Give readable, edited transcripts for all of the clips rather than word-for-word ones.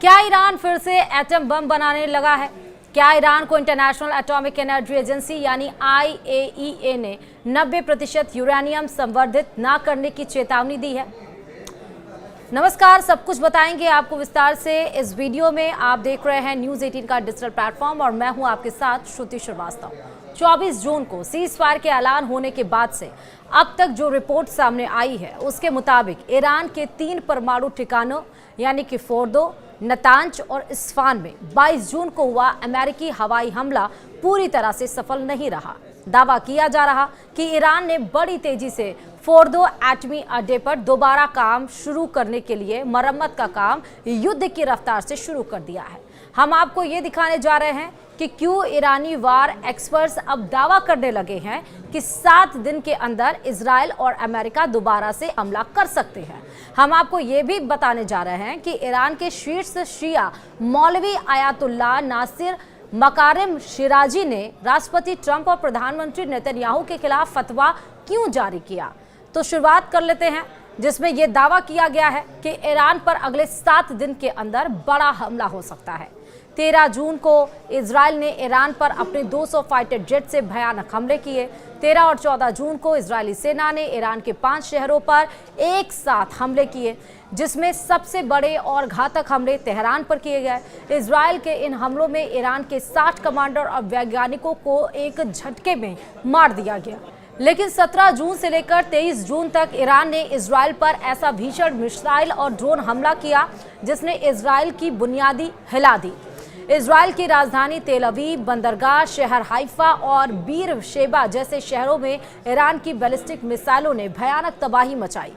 क्या ईरान फिर से एटम बम बनाने लगा है? क्या ईरान को इंटरनेशनल एटॉमिक एनर्जी एजेंसी यानी IAEA ने 90% यूरेनियम संवर्धित ना करने की चेतावनी दी है? नमस्कार, सब कुछ बताएंगे आपको विस्तार से इस वीडियो में। आप देख रहे हैं न्यूज़ 18 का डिजिटल प्लेटफॉर्म और मैं हूं आपके साथ श्रुति श्रीवास्तव। 24 जून को सीज फायर के ऐलान होने के बाद से अब तक जो रिपोर्ट सामने आई है उसके मुताबिक ईरान के 3 परमाणु ठिकानों यानी कि फोर्दो, नतांज और इस्फान में 22 जून को हुआ अमेरिकी हवाई हमला पूरी तरह से सफल नहीं रहा। दावा किया जा रहा कि ईरान ने बड़ी तेजी से फोर्दो एटमी अड्डे पर दोबारा काम शुरू करने के लिए मरम्मत का काम युद्ध की रफ्तार से शुरू कर दिया है। हम आपको ये दिखाने जा रहे हैं कि क्यों ईरानी वार एक्सपर्ट्स अब दावा करने लगे हैं कि 7 दिन के अंदर इजराइल और अमेरिका दोबारा से हमला कर सकते हैं। हम आपको ये भी बताने जा रहे हैं कि ईरान के शीर्ष शिया मौलवी आयतुल्लाह नासिर मकारिम शिराजी ने राष्ट्रपति ट्रंप और प्रधानमंत्री नेतन्याहू के खिलाफ फतवा क्यों जारी किया। तो शुरुआत कर लेते हैं, जिसमें यह दावा किया गया है कि ईरान पर अगले 7 दिन के अंदर बड़ा हमला हो सकता है। 13 जून को इजराइल ने ईरान पर अपने 200 फाइटर जेट से भयानक हमले किए। 13 और 14 जून को इजरायली सेना ने ईरान के 5 शहरों पर एक साथ हमले किए, जिसमें सबसे बड़े और घातक हमले तेहरान पर किए गए। इजराइल के इन हमलों में ईरान के 60 कमांडर और वैज्ञानिकों को एक झटके में मार दिया गया। लेकिन 17 जून से लेकर 23 जून तक ईरान ने इजराइल पर ऐसा भीषण मिसाइल और ड्रोन हमला किया जिसने इजराइल की बुनियादी हिला दी। इजराइल की राजधानी तेल अवीव, बंदरगाह शहर हाइफा और बीर शेबा जैसे शहरों में ईरान की बैलिस्टिक मिसाइलों ने भयानक तबाही मचाई।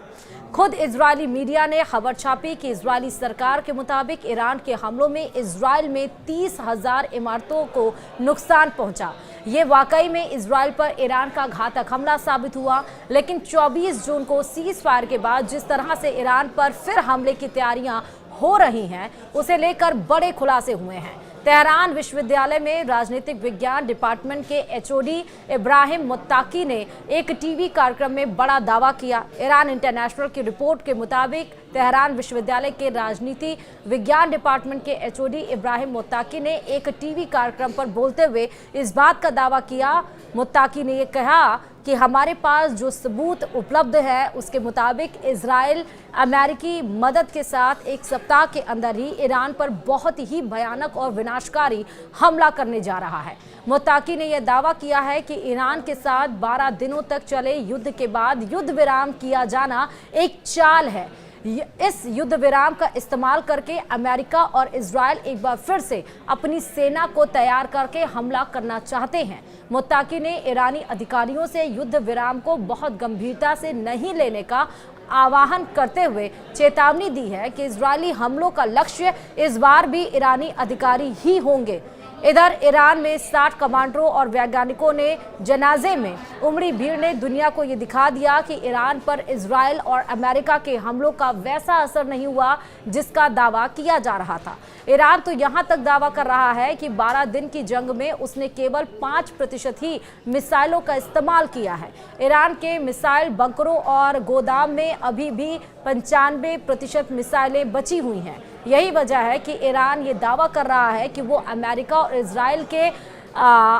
खुद इजरायली मीडिया ने खबर छापी कि इजरायली सरकार के मुताबिक ईरान के हमलों में इजराइल में 30,000 इमारतों को नुकसान पहुंचा। ये वाकई में इजराइल पर ईरान का घातक हमला साबित हुआ। लेकिन 24 जून को सीज फायर के बाद जिस तरह से ईरान पर फिर हमले की तैयारियां हो रही हैं, उसे लेकर बड़े खुलासे हुए हैं। तेहरान विश्वविद्यालय में राजनीतिक विज्ञान डिपार्टमेंट के HOD इब्राहिम मुत्ताकी ने एक टीवी कार्यक्रम में बड़ा दावा किया। ईरान इंटरनेशनल की रिपोर्ट के मुताबिक तेहरान विश्वविद्यालय के राजनीति विज्ञान डिपार्टमेंट के HOD इब्राहिम मुत्ताकी ने एक टीवी कार्यक्रम पर बोलते हुए इस बात का दावा किया। मुत्ताकी ने यह कहा कि हमारे पास जो सबूत उपलब्ध है उसके मुताबिक इजराइल अमेरिकी मदद के साथ एक सप्ताह के अंदर ही ईरान पर बहुत ही भयानक और विनाशकारी हमला करने जा रहा है। मुत्ताकी ने यह दावा किया है कि ईरान के साथ 12 दिनों तक चले युद्ध के बाद युद्ध विराम किया जाना एक चाल है। इस युद्ध विराम का इस्तेमाल करके अमेरिका और इजराइल एक बार फिर से अपनी सेना को तैयार करके हमला करना चाहते हैं। मुत्ताकी ने ईरानी अधिकारियों से युद्ध विराम को बहुत गंभीरता से नहीं लेने का आह्वान करते हुए चेतावनी दी है कि इजरायली हमलों का लक्ष्य इस बार भी ईरानी अधिकारी ही होंगे। इधर ईरान में 60 कमांडरों और वैज्ञानिकों ने जनाजे में उमड़ी भीड़ ने दुनिया को ये दिखा दिया कि ईरान पर इजराइल और अमेरिका के हमलों का वैसा असर नहीं हुआ जिसका दावा किया जा रहा था। ईरान तो यहाँ तक दावा कर रहा है कि 12 दिन की जंग में उसने केवल 5% ही मिसाइलों का इस्तेमाल किया है। ईरान के मिसाइल बंकरों और गोदाम में अभी भी 95% मिसाइलें बची हुई हैं। यही वजह है कि ईरान ये दावा कर रहा है कि वो अमेरिका और इजराइल के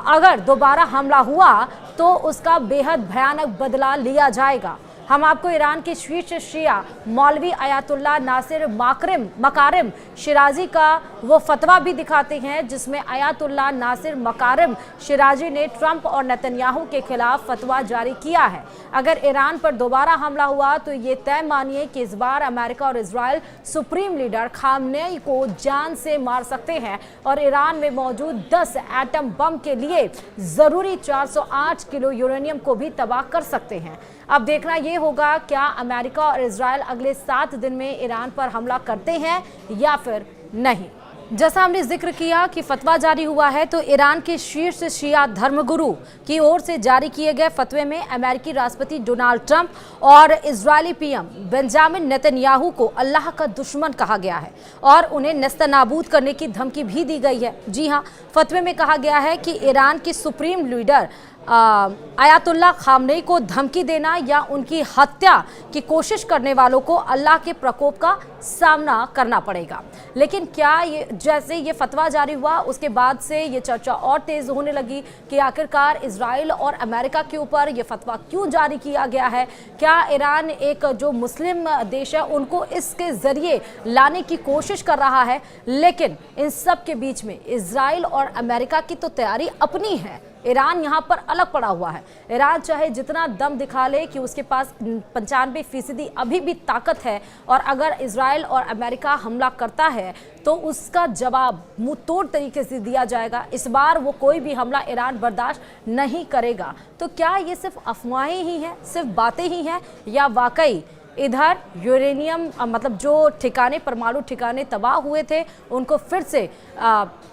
अगर दोबारा हमला हुआ तो उसका बेहद भयानक बदला लिया जाएगा। हम आपको ईरान के शीर्ष शिया मौलवी आयतुल्लाह नासिर मकारिम शिराजी का वो फतवा भी दिखाते हैं जिसमें आयतुल्लाह नासिर मकारिम शिराजी ने ट्रंप और नेतन्याहू के खिलाफ फतवा जारी किया है। अगर ईरान पर दोबारा हमला हुआ तो ये तय मानिए कि इस बार अमेरिका और इजराइल सुप्रीम लीडर खामनेई को जान से मार सकते हैं और ईरान में मौजूद 10 एटम बम के लिए ज़रूरी 408 किलो यूरेनियम को भी तबाह कर सकते हैं। अब देखना ये होगा क्या अमेरिका और इजराइल अगले 7 दिन में ईरान पर हमला करते हैं या फिर नहीं। जैसा हमने जिक्र किया कि फतवा जारी हुआ है, तो ईरान के शीर्ष शिया धर्मगुरु की ओर से जारी किए गए फतवे में अमेरिकी राष्ट्रपति डोनाल्ड ट्रंप और इजरायली PM बेंजामिन नेतन्याहू को अल्लाह का दुश्मन कहा गया है और उन्हें नेस्तनाबूद करने की धमकी भी दी गई है। जी हाँ, फतवे में कहा गया है कि ईरान के सुप्रीम लीडर आयतुल्ला खामनेई को धमकी देना या उनकी हत्या की कोशिश करने वालों को अल्लाह के प्रकोप का सामना करना पड़ेगा। लेकिन क्या ये जैसे ये फतवा जारी हुआ उसके बाद से ये चर्चा और तेज होने लगी कि आखिरकार इजराइल और अमेरिका के ऊपर ये फतवा क्यों जारी किया गया है। क्या ईरान एक जो मुस्लिम देश है उनको इसके जरिए लाने की कोशिश कर रहा है। लेकिन इन सब के बीच में इजराइल और अमेरिका की तो तैयारी अपनी है, ईरान यहाँ पर अलग पड़ा हुआ है। ईरान चाहे जितना दम दिखा ले कि उसके पास 95% अभी भी ताकत है और अगर इजराइल और अमेरिका हमला करता है तो उसका जवाब मुंह तोड़ तरीके से दिया जाएगा। इस बार वो कोई भी हमला ईरान बर्दाश्त नहीं करेगा। तो क्या ये सिर्फ अफवाहें ही हैं, सिर्फ बातें ही हैं, या वाकई इधर यूरेनियम मतलब जो ठिकाने परमाणु ठिकाने तबाह हुए थे उनको फिर से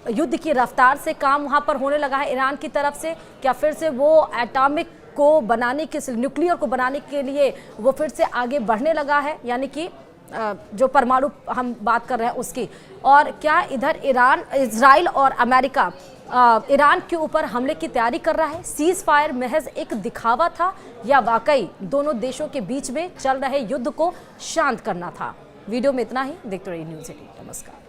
युद्ध की रफ्तार से काम वहाँ पर होने लगा है ईरान की तरफ से। क्या फिर से वो एटॉमिक को बनाने के न्यूक्लियर को बनाने के लिए वो फिर से आगे बढ़ने लगा है, यानी कि जो परमाणु हम बात कर रहे हैं उसकी। और क्या इधर इजराइल और अमेरिका ईरान के ऊपर हमले की तैयारी कर रहा है। सीज फायर महज एक दिखावा था या वाकई दोनों देशों के बीच में चल रहे युद्ध को शांत करना था। वीडियो में इतना ही। देखते रहिए न्यूज़ 18। नमस्कार।